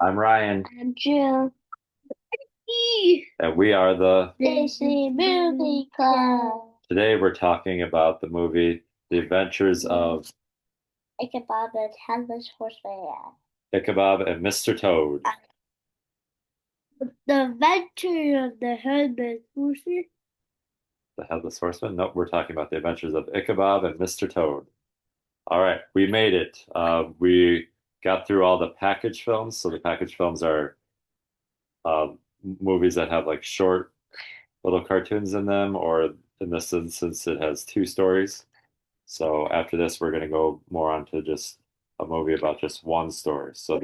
I'm Ryan, I'm Jill. and we are the. Disney Movie Club. Today we're talking about the movie The Adventures of Ichabod and Headless Horseman. Ichabod and Mr. Toad. The Adventure of the Headless Horseman. The Headless Horseman? Nope, we're talking about The Adventures of Ichabod and Mr. Toad. All right, we made it. We got through all the package films. So the package films are um, movies that have like short little cartoons in them, or in this instance, it has two stories. So after this, we're going to go more onto just a movie about just one story. So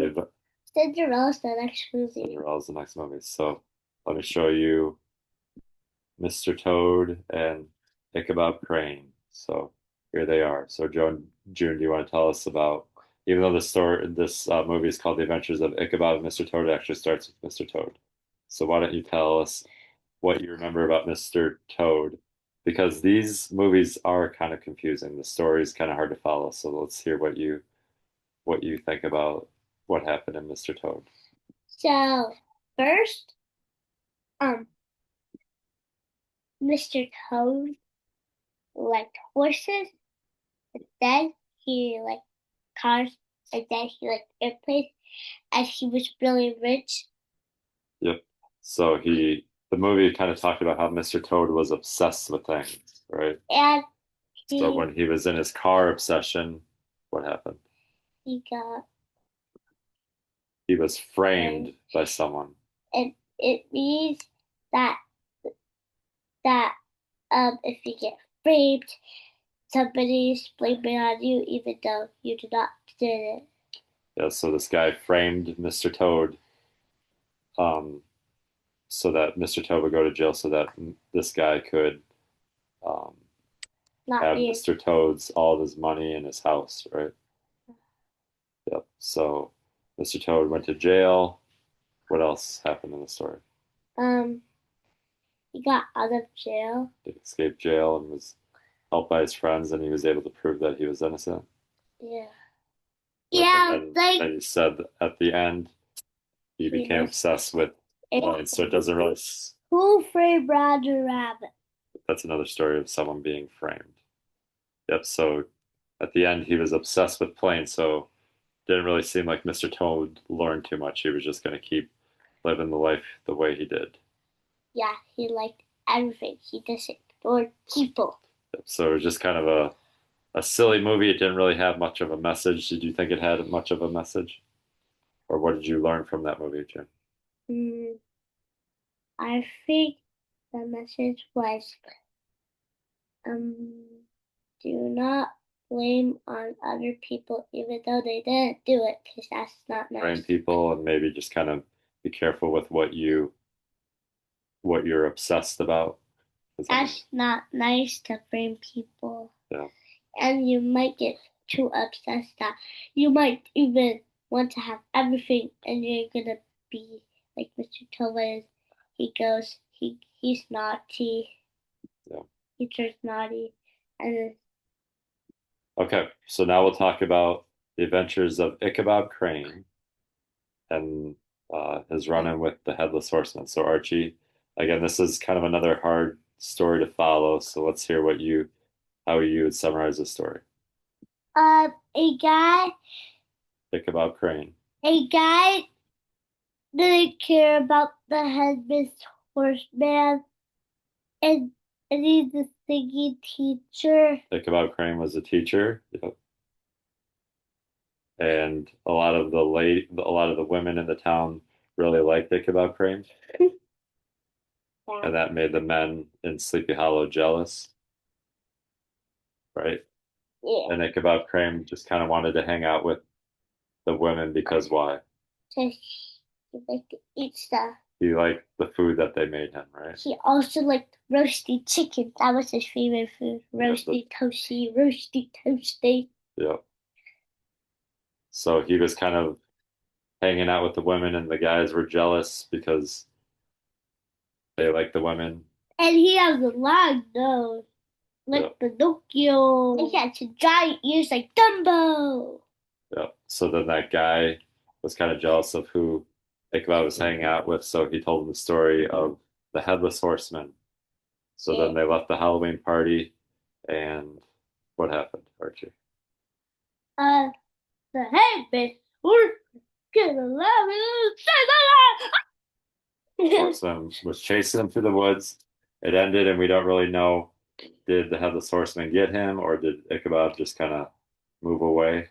Cinderella's the next movie. Cinderella's the next movie. So let me show you Mr. Toad and Ichabod Crane. So here they are. So June, do you want to tell us about? Even though this movie is called The Adventures of Ichabod and Mr. Toad, it actually starts with Mr. Toad. So why don't you tell us what you remember about Mr. Toad? Because these movies are kind of confusing. The story is kind of hard to follow. So let's hear what you think about what happened in Mr. Toad. So first, um, Mr. Toad liked horses, and then he liked cars, and then he liked airplanes, and he was really rich. Yep. So the movie kind of talked about how Mr. Toad was obsessed with things, right? And So he when he was in his car obsession, what happened? he got He was framed. framed by someone. And it means that that if you get framed, somebody's blaming on you even though you did not do it. Yeah, so this guy framed Mr. Toad, um, so that Mr. Toad would go to jail so that this guy could um, Not have me. Mr. Toad's all of his money in his house, right? Yep. So Mr. Toad went to jail. What else happened in the story? Um, he got out of jail. He escaped jail and was helped by his friends, and he was able to prove that he was innocent. Yeah. Yep. And Yeah, then he said at the end he he became was. obsessed with planes. So it doesn't really. Who framed Roger Rabbit? That's another story of someone being framed. Yep. So at the end, he was obsessed with planes. So didn't really seem like Mr. Toad learned too much. He was just going to keep living the life the way he did. Yeah, he liked everything. He just ignored people. Yep. So it was just kind of a silly movie. It didn't really have much of a message. Did you think it had much of a message? Or what did you learn from that movie, Jim? Mm, I think the message was um do not blame on other people even though they didn't do it because that's not Train nice. people and maybe just kind of be careful with what you're obsessed about. That's not nice to blame people. Yeah. And you might get too obsessed that you might even want to have everything and you're gonna be like Mr. Toland. He's naughty. Yeah. He turns naughty. And Okay, so now we'll talk about the adventures of Ichabod Crane and his run-in with the Headless Horseman. So Archie, again, this is kind of another hard story to follow. So let's hear how you would summarize the story. a guy Ichabod Crane. a guy didn't care about the headless horseman and and he's a singing teacher. Ichabod Crane was a teacher. Yep. And a lot of the women in the town really liked Ichabod Crane, Yeah. and that made the men in Sleepy Hollow jealous, right? Yeah. And Ichabod Crane just kind of wanted to hang out with the women because why? So he liked to eat stuff. He liked the food that they made him, right? He also liked roasted chicken. That was his favorite food. Roasted toasty, roasted toasty. Yeah. So he was kind of hanging out with the women, and the guys were jealous because they liked the women. And he has a long nose, Yeah. like Pinocchio. And he had some giant ears like Dumbo. Yeah. So then that guy was kind of jealous of who Ichabod was hanging out with. So he told him the story of the headless horseman. So Yeah. then they left the Halloween party, and what happened, Archie? Uh, the head bitch. We're gonna love it. Horseman was chasing him through the woods. It ended, and we don't really know. Did the headless horseman get him, or did Ichabod just kind of move away?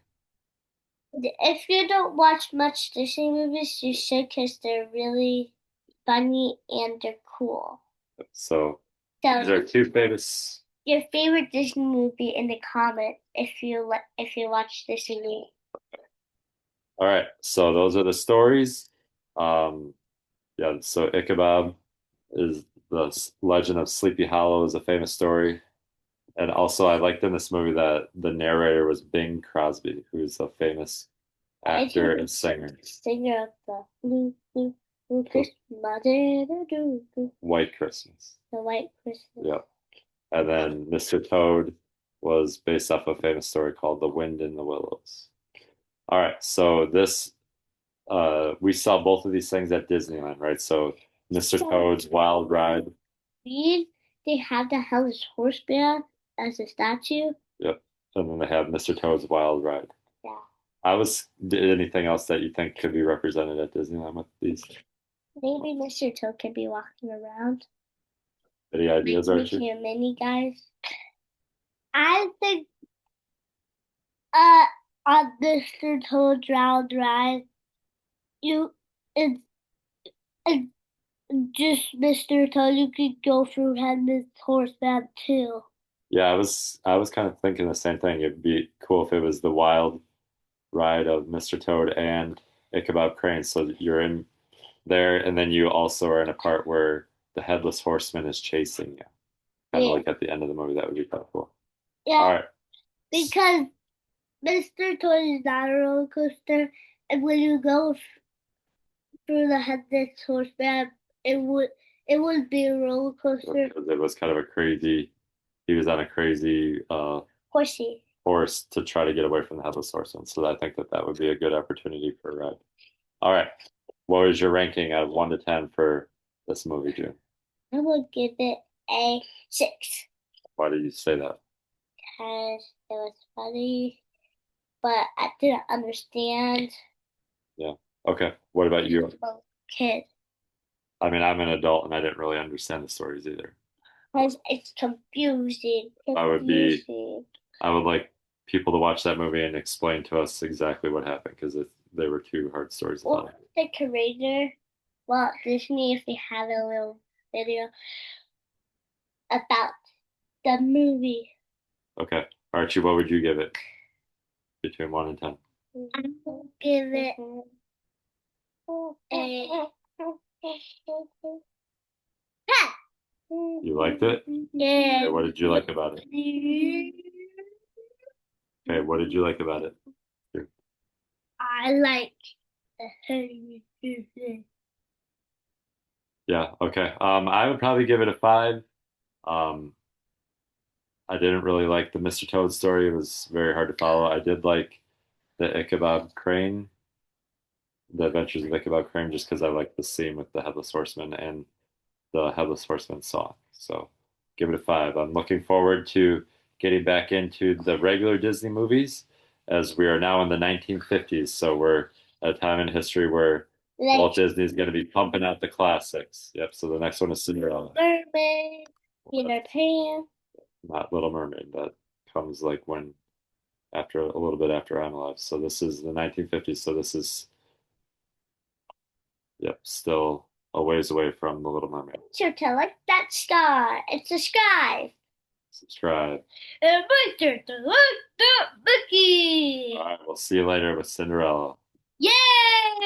If you don't watch much Disney movies, you should because they're really funny and they're cool. So these are So, two famous. your favorite Disney movie in the comment if you watch Disney movie. All right, so those are the stories. Um, yeah, so Ichabod is the legend of Sleepy Hollow is a famous story. And also, I liked in this movie that the narrator was Bing Crosby, who's a famous I actor think and singer. singer of the blue Christmas, the White Christmas. white Christmas. Yep. And then Mr. Toad was based off a famous story called The Wind in the Willows. All right, so this we saw both of these things at Disneyland, right? So Mr. Toad's Wild Ride. Read they have the Hellish Horseman as a statue. Yep. And then they have Mr. Toad's Wild Ride. Yeah. Did anything else that you think could be represented at Disneyland with these? Maybe Mr. Toad could be walking around. Any ideas, Archie? Making a mini guys. I think uh on Mr. Toad's Wild Ride, you it's, it's just Mr. Toad. You could go through Headless Horseman too. Yeah, I was kind of thinking the same thing. It'd be cool if it was the wild ride of Mr. Toad and Ichabod Crane. So that you're in there, and then you also are in a part where the headless horseman is chasing you, kind of Yeah, like at the end of the movie. That would be kind of cool. All yeah, right. because Mr. Toad is not a roller coaster, and when you go through the Headless Horseman, it would it would be a roller coaster. Because it was kind of a crazy. He was on a crazy Horsey. horse to try to get away from the headless horseman. So I think that that would be a good opportunity for a ride. All right. What was your ranking out of 1 to 10 for this movie, June? I would give it a 6 Why did you say that? because it was funny, but I didn't understand. Yeah. Okay. What about you? Well, kid, I mean, I'm an adult and I didn't really understand the stories either. because it's confusing. I would be, Confusing. I would like people to watch that movie and explain to us exactly what happened because they were two hard stories to Well, tell. the creator, Walt Disney, if they have a little video about the movie. Okay. Archie, what would you give it between 1 and 10? I will give it a 10. You liked it? Yeah. Okay, what did you like about it? Okay, what did you like about it? I like Yeah, okay. I would probably give it a 5. Um, I didn't really like the Mr. Toad story. It was very hard to follow. I did like the Ichabod Crane, the Adventures of Ichabod Crane, just because I like the scene with the Headless Horseman and the Headless Horseman song. So give it a 5. I'm looking forward to getting back into the regular Disney movies as we are now in the 1950s. So we're at a time in history where Walt Disney is going to be pumping out the classics. Yep. So the next one is Cinderella. Mermaid, Peter Pan. Not Little Mermaid. That comes like when after a little bit after I'm alive. So this is the 1950s. So this is yep, still a ways away from the Little Mermaid. So to like that sky, it's a sky. Subscribe. And Victor to look the Mickey. All right, we'll see you later with Cinderella. Yay!